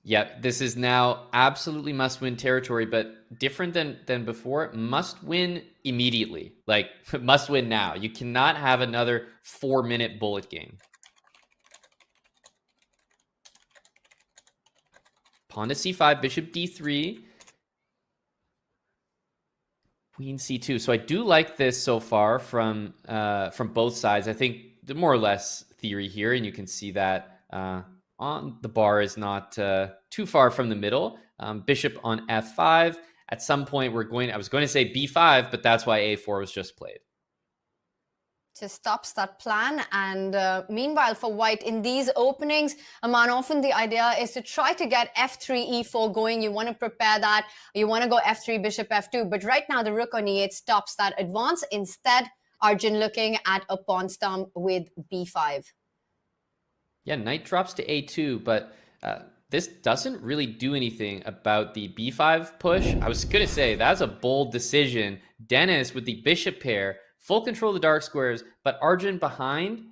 Yeah, this is now absolutely must-win territory, but different than before. Must win immediately, like must win now. You cannot have another 4-minute bullet game. Pawn to c5, bishop d3, queen c2. So I do like this so far from both sides. I think the more or less theory here, and you can see that on the bar is not too far from the middle. Bishop on f5. At some point, I was going to say b5, but that's why a4 was just played. Just stops that plan. And meanwhile, for white, in these openings, Aman, often the idea is to try to get f3, e4 going. You want to prepare that. You want to go f3, bishop f2. But right now, the rook on e8 stops that advance. Instead, Arjun looking at a pawn stomp with b5. Yeah, knight drops to a2, but this doesn't really do anything about the b5 push. I was going to say, that's a bold decision. Denis with the bishop pair, full control of the dark squares, but Arjun behind.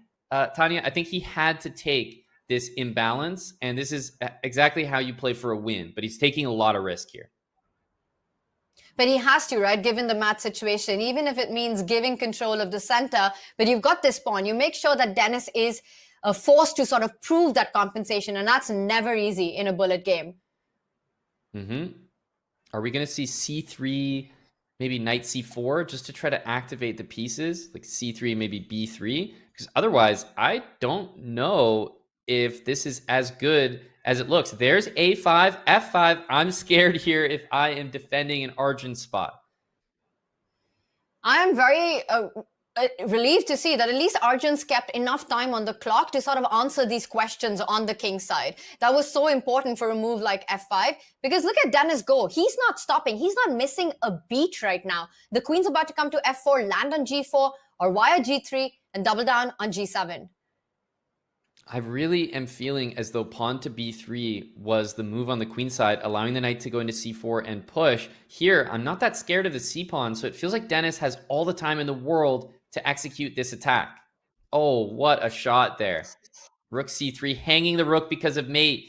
Tanya, I think he had to take this imbalance, and this is exactly how you play for a win, but he's taking a lot of risk here. But he has to, right, given the mat situation, even if it means giving control of the center. But you've got this pawn. You make sure that Denis is forced to sort of prove that compensation, and that's never easy in a bullet game. Are we going to see c3, maybe knight c4, just to try to activate the pieces, like c3, maybe b3? Because otherwise, I don't know if this is as good as it looks. There's a5, f5. I'm scared here if I am defending an Arjun spot. I am very relieved to see that at least Arjun's kept enough time on the clock to sort of answer these questions on the king side. That was so important for a move like f5, because look at Denis go. He's not stopping. He's not missing a beat right now. The queen's about to come to f4, land on g4, or via g3, and double down on g7. I really am feeling as though pawn to b3 was the move on the queen side, allowing the knight to go into c4 and push. Here, I'm not that scared of the c-pawn, so it feels like Denis has all the time in the world to execute this attack. Oh, what a shot there. Rook c3, hanging the rook because of mate.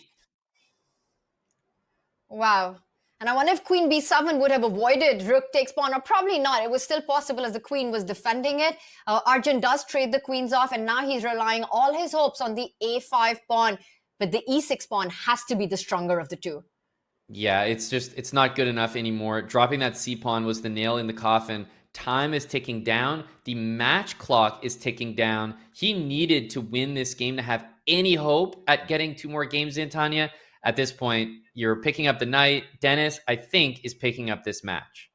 Wow. And I wonder if queen b7 would have avoided rook takes pawn, or probably not. It was still possible as the queen was defending it. Arjun does trade the queens off, and now he's relying all his hopes on the a5 pawn. But the e6 pawn has to be the stronger of the two. Yeah, it's not good enough anymore. Dropping that c-pawn was the nail in the coffin. Time is ticking down. The match clock is ticking down. He needed to win this game to have any hope at getting 2 more games in, Tanya. At this point, you're picking up the knight. Denis, I think, is picking up this match.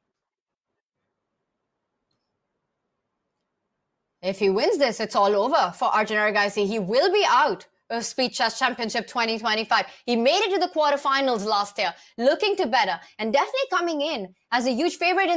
If he wins this, it's all over for Arjun Erigaisi. He will be out of Speed Chess Championship 2025. He made it to the quarterfinals last year, looking to better, and definitely coming in as a huge favorite in the